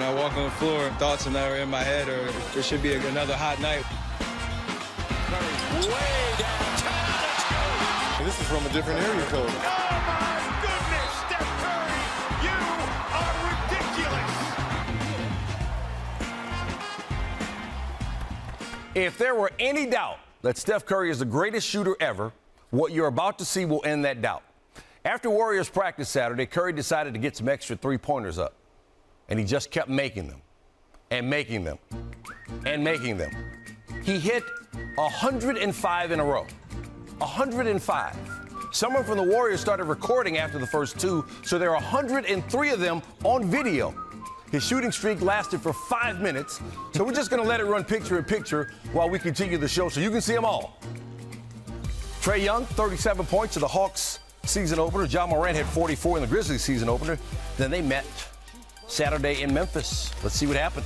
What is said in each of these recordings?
When I walk on the floor, thoughts are never in my head, or it should be another hot night. Curry way downtown. Let's go. This is from a different area code. Oh, my goodness, Steph Curry, you are ridiculous. If there were any doubt that Steph Curry is the greatest shooter ever, what you're about to see will end that doubt. After Warriors practice Saturday, Curry decided to get some extra three-pointers up. And he just kept making them and making them and making them. He hit 105 in a row. 105. Someone from the Warriors started recording after the first two, so there are 103 of them on video. His shooting streak lasted for 5 minutes, so we're just going to let it run picture in picture while we continue the show so you can see them all. Trae Young, 37 points to the Hawks season opener. Ja Morant had 44 in the Grizzlies season opener. Then they met Saturday in Memphis. Let's see what happened.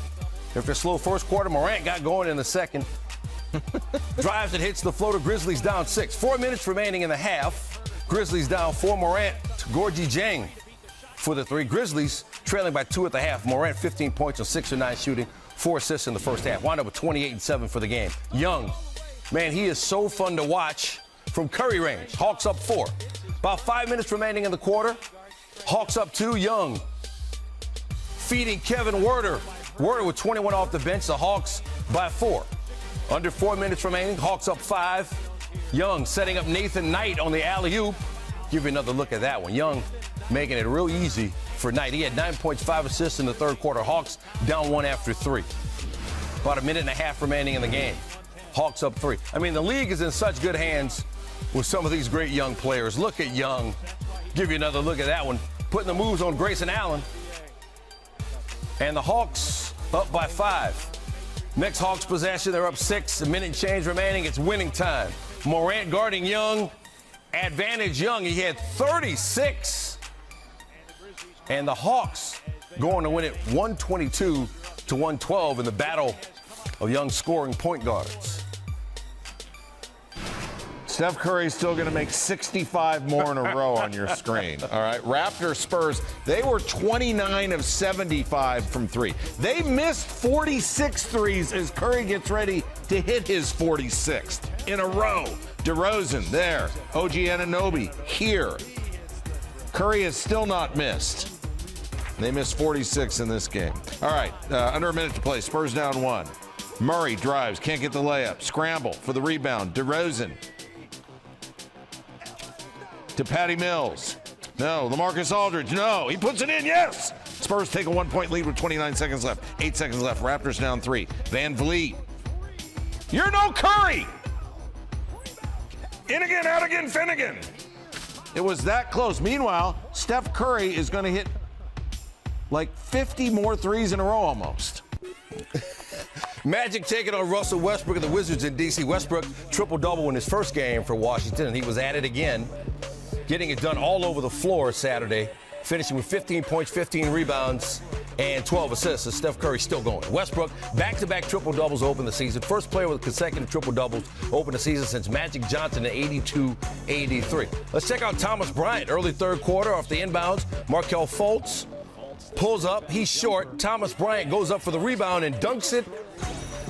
After a slow first quarter, Morant got going in the second. Drives and hits the floater. Grizzlies down 6. 4 minutes remaining in the half. Grizzlies down 4. Morant to Gorgie Jang for the 3. Grizzlies trailing by 2 at the half. Morant 15 points on 6 or 9 shooting. 4 assists in the first half. Wound up with 28 and 7 for the game. Young, man, he is so fun to watch from Curry range. Hawks up 4. About 5 minutes remaining in the quarter. Hawks up 2. Young feeding Kevin Huerter. Huerter with 21 off the bench. The Hawks by 4. Under 4 minutes remaining. Hawks up 5. Young setting up Nathan Knight on the alley-oop. Give you another look at that one. Young making it real easy for Knight. He had 9 points, 5 assists in the third quarter. Hawks down 1 after 3. About a minute and a half remaining in the game. Hawks up 3. I mean, the league is in such good hands with some of these great young players. Look at Young. Give you another look at that one. Putting the moves on Grayson Allen. And the Hawks up by 5. Next Hawks possession, they're up 6. A minute and change remaining. It's winning time. Morant guarding Young. Advantage Young. He had 36. And the Hawks going to win it 122 to 112 in the battle of young scoring point guards. Steph Curry's still going to make 65 more in a row on your screen. All right. Raptors Spurs, they were 29 of 75 from 3. They missed 46 threes as Curry gets ready to hit his 46th in a row. DeRozan there. OG Anunoby here. Curry has still not missed. They missed 46 in this game. All right. Under a minute to play. Spurs down 1. Murray drives. Can't get the layup. Scramble for the rebound. DeRozan to Patty Mills. No. LaMarcus Aldridge. No. He puts it in. Yes. Spurs take a 1-point lead with 29 seconds left. 8 seconds left. Raptors down 3. Van Vliet. You're no Curry. In again, out again, Finnegan. It was that close. Meanwhile, Steph Curry is going to hit like 50 more threes in a row almost. Magic taking on Russell Westbrook and the Wizards in D.C. Westbrook triple-double in his first game for Washington, and he was at it again, getting it done all over the floor Saturday, finishing with 15 points, 15 rebounds, and 12 assists. As Steph Curry still going. Westbrook, back-to-back triple-doubles open the season. First player with consecutive triple-doubles open the season since Magic Johnson in 82-83. Let's check out Thomas Bryant. Early third quarter off the inbounds. Markelle Fultz pulls up. He's short. Thomas Bryant goes up for the rebound and dunks it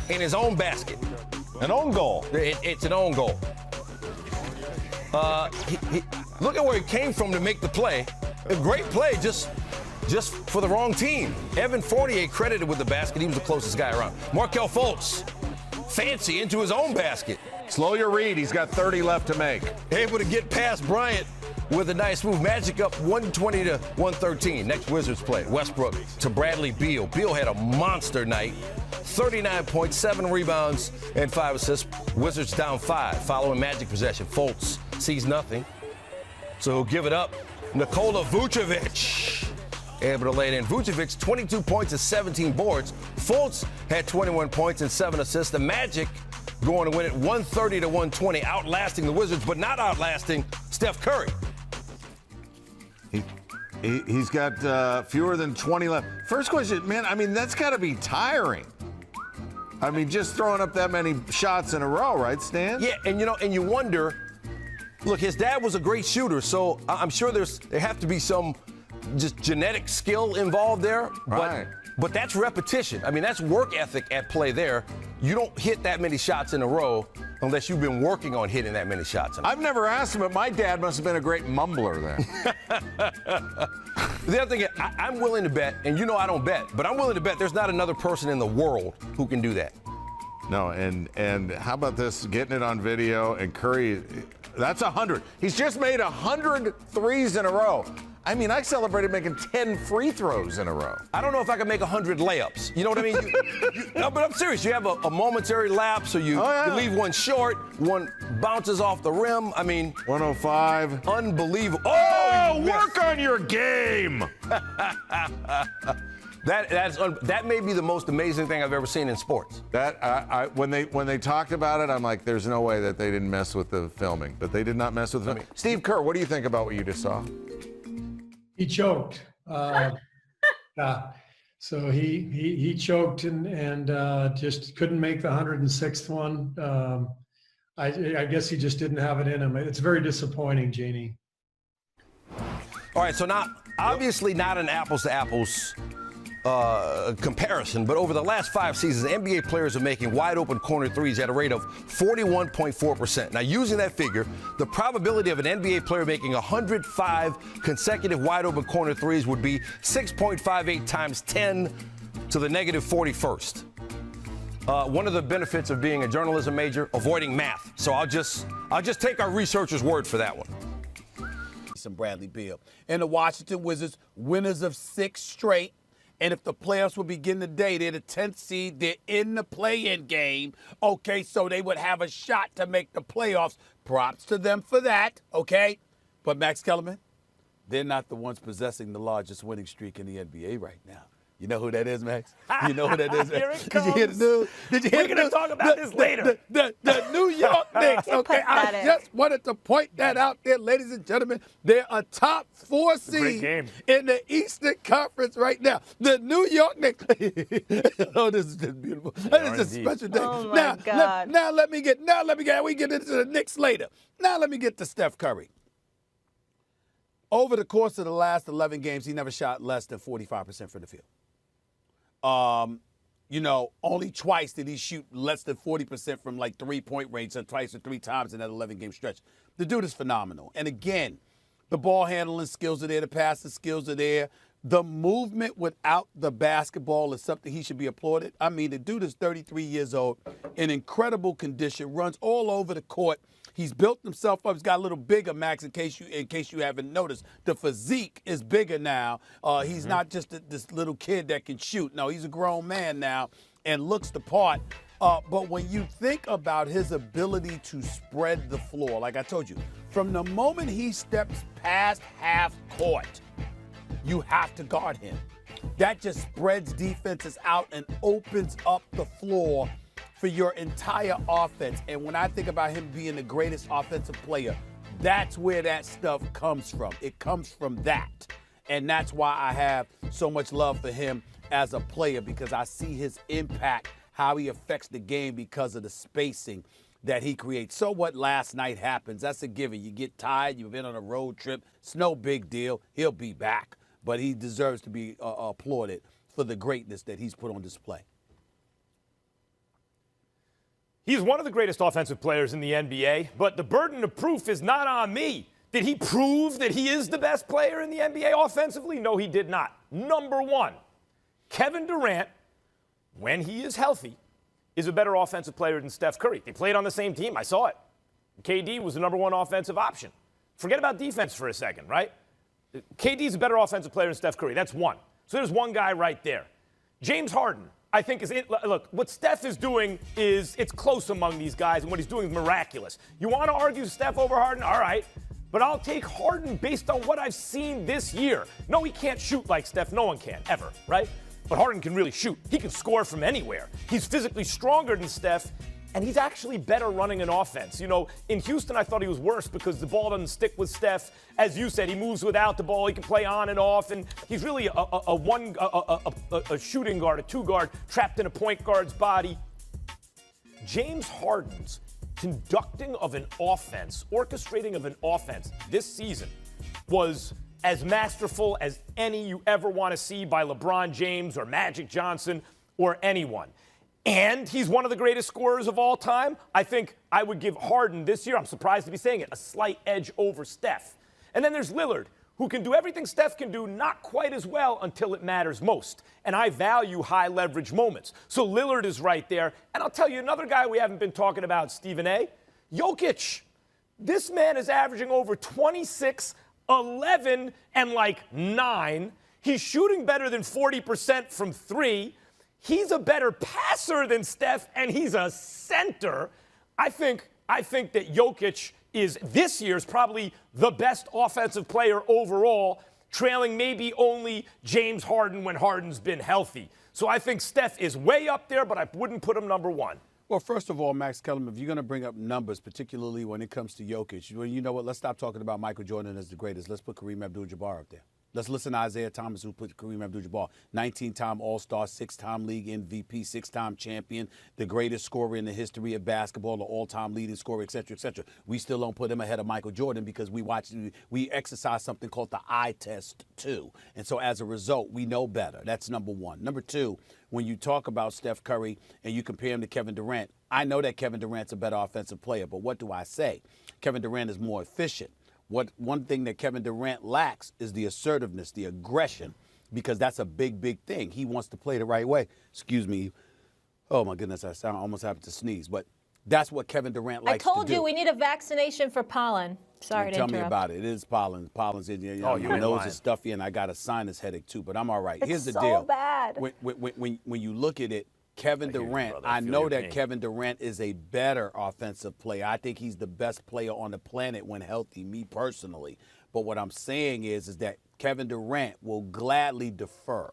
in his own basket. An own goal. It's an own goal. Look at where he came from to make the play. A great play, just for the wrong team. Evan Fournier credited with the basket. He was the closest guy around. Markelle Fultz, fancy into his own basket. Slow your read. He's got 30 left to make. Able to get past Bryant with a nice move. Magic up 120 to 113. Next Wizards play. Westbrook to Bradley Beal. Beal had a monster night. 39 points, 7 rebounds, and 5 assists. Wizards down 5 following Magic possession. Fultz sees nothing, so he'll give it up. Nikola Vucevic able to lay it in. Vucevic, 22 points and 17 boards. Fultz had 21 points and 7 assists. The Magic going to win it 130 to 120, outlasting the Wizards, but not outlasting Steph Curry. He's got fewer than 20 left. First question, man, I mean, that's got to be tiring. I mean, just throwing up that many shots in a row, right, Stan? Yeah, and you wonder, look, his dad was a great shooter, so I'm sure there have to be some just genetic skill involved there. Right. But that's repetition. I mean, that's work ethic at play there. You don't hit that many shots in a row unless you've been working on hitting that many shots. I've never asked him, but my dad must have been a great mumbler then. The other thing is, I'm willing to bet, and you know I don't bet, but I'm willing to bet there's not another person in the world who can do that. No, and how about this, getting it on video, and Curry, that's 100. He's just made 100 threes in a row. I mean, I celebrated making 10 free throws in a row. I don't know if I can make 100 layups. You know what I mean? No, but I'm serious. You have a momentary lapse, so you leave one short, one bounces off the rim. I mean, 105. Unbelievable. Oh, work on your game. That may be the most amazing thing I've ever seen in sports. When they talked about it, I'm like, there's no way that they didn't mess with the filming, but they did not mess with the filming. Steve Kerr, what do you think about what you just saw? He choked. So he choked and just couldn't make the 106th one. I guess he just didn't have it in him. It's very disappointing, Jeannie. All right, so now obviously not an apples to apples comparison, but over the last 5 seasons, NBA players are making wide open corner threes at a rate of 41.4%. Now, using that figure, the probability of an NBA player making 105 consecutive wide open corner threes would be 6.58 times 10 to the negative 41st. One of the benefits of being a journalism major, avoiding math. So I'll just take our researcher's word for that one. Bradley Beal. And the Washington Wizards, winners of 6 straight. And if the playoffs will begin today, they're the 10th seed. They're in the play-in game. Okay, so they would have a shot to make the playoffs. Props to them for that, okay? But Max Kellerman, they're not the ones possessing the largest winning streak in the NBA right now. You know who that is, Max? You know who that is? Here it Did you hear the news? Did you hear We're going to talk about this later. The New York Knicks, okay? I just wanted to point that out there, ladies and gentlemen. They're a top 4 seed in the Eastern Conference right now. The New York Knicks. Oh, this is just beautiful. That is a special day. Oh, my God. Now let me get we get into the Knicks later. Now let me get to Steph Curry. Over the course of the last 11 games, he never shot less than 45% from the field. Only twice did he shoot less than 40% from like 3-point range, so twice or 3 times in that 11-game stretch. The dude is phenomenal. And again, the ball handling skills are there, the passing skills are there. The movement without the basketball is something he should be applauded. I mean, the dude is 33 years old, in incredible condition, runs all over the court. He's built himself up. He's got a little bigger, Max, in case you haven't noticed. The physique is bigger now. He's not just this little kid that can shoot. No, he's a grown man now and looks the part. But when you think about his ability to spread the floor, like I told you, from the moment he steps past half court, you have to guard him. That just spreads defenses out and opens up the floor for your entire offense. And when I think about him being the greatest offensive player, that's where that stuff comes from. It comes from that. And that's why I have so much love for him as a player, because I see his impact, how he affects the game because of the spacing that he creates. So what last night happens, that's a given. You get tired, you've been on a road trip, it's no big deal. He'll be back. But he deserves to be applauded for the greatness that he's put on display. He's one of the greatest offensive players in the NBA, but the burden of proof is not on me. Did he prove that he is the best player in the NBA offensively? No, he did not. Number one, Kevin Durant, when he is healthy, is a better offensive player than Steph Curry. They played on the same team. I saw it. KD was the number 1 offensive option. Forget about defense for a second, right? KD's a better offensive player than Steph Curry. That's one. So there's one guy right there. James Harden, I think, is it. Look, what Steph is doing is it's close among these guys, and what he's doing is miraculous. You want to argue Steph over Harden? All right. But I'll take Harden based on what I've seen this year. No, he can't shoot like Steph. No one can, ever, right? But Harden can really shoot. He can score from anywhere. He's physically stronger than Steph, and he's actually better running an offense. You know, in Houston, I thought he was worse because the ball doesn't stick with Steph. As you said, he moves without the ball. He can play on and off, and he's really a shooting guard, a 2-guard, trapped in a point guard's body. James Harden's conducting of an offense, orchestrating of an offense this season was as masterful as any you ever want to see by LeBron James or Magic Johnson or anyone. And he's one of the greatest scorers of all time. I think I would give Harden this year, I'm surprised to be saying it, a slight edge over Steph. And then there's Lillard, who can do everything Steph can do, not quite as well until it matters most. And I value high leverage moments. So Lillard is right there. And I'll tell you another guy we haven't been talking about, Stephen A. Jokic. This man is averaging over 26, 11, and like 9. He's shooting better than 40% from 3. He's a better passer than Steph, and he's a center. I think that Jokic is this year's probably the best offensive player overall, trailing maybe only James Harden when Harden's been healthy. So I think Steph is way up there, but I wouldn't put him number 1. Well, first of all, Max Kellerman, if you're going to bring up numbers, particularly when it comes to Jokic, well, you know what? Let's stop talking about Michael Jordan as the greatest. Let's put Kareem Abdul-Jabbar up there. Let's listen to Isaiah Thomas, who put Kareem Abdul-Jabbar, 19-time All-Star, 6-time league MVP, 6-time champion, the greatest scorer in the history of basketball, the all-time leading scorer, et cetera, et cetera. We still don't put him ahead of Michael Jordan because we exercise something called the eye test, too. And so as a result, we know better. That's number 1. Number 2, when you talk about Steph Curry and you compare him to Kevin Durant, I know that Kevin Durant's a better offensive player, but what do I say? Kevin Durant is more efficient. One thing that Kevin Durant lacks is the assertiveness, the aggression, because that's a big, big thing. He wants to play the right way. Excuse me. Oh, my goodness, I almost happened to sneeze. But that's what Kevin Durant likes to do. I told you we need a vaccination for pollen. Sorry to interrupt. Tell me about it. It is pollen. Pollen's in your nose is stuffy, and I got a sinus headache, too. But I'm all right. Here's the deal. It's so bad. When you look at it, Kevin Durant, I know that Kevin Durant is a better offensive player. I think he's the best player on the planet when healthy, me personally. But what I'm saying is that Kevin Durant will gladly defer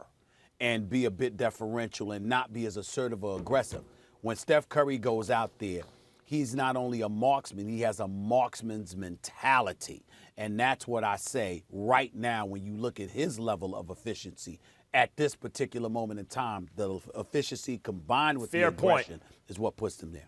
and be a bit deferential and not be as assertive or aggressive. When Steph Curry goes out there, he's not only a marksman, he has a marksman's mentality. And that's what I say right now when you look at his level of efficiency. At this particular moment in time, the efficiency combined with the aggression is what puts them there.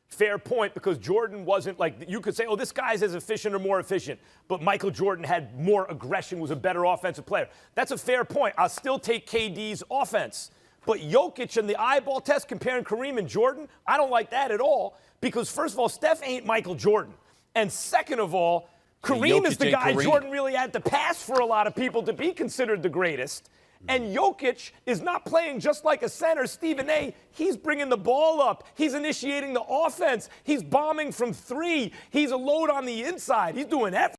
Fair point, because Jordan wasn't like, you could say, oh, this guy's as efficient or more efficient, but Michael Jordan had more aggression, was a better offensive player. That's a fair point. I'll still take KD's offense. But Jokic and the eyeball test comparing Kareem and Jordan, I don't like that at all, because first of all, Steph ain't Michael Jordan. And second of all, Kareem is the guy Jordan really had to pass for a lot of people to be considered the greatest. And Jokic is not playing just like a center, Stephen A. He's bringing the ball up. He's initiating the offense. He's bombing from 3. He's a load on the inside. He's doing everything.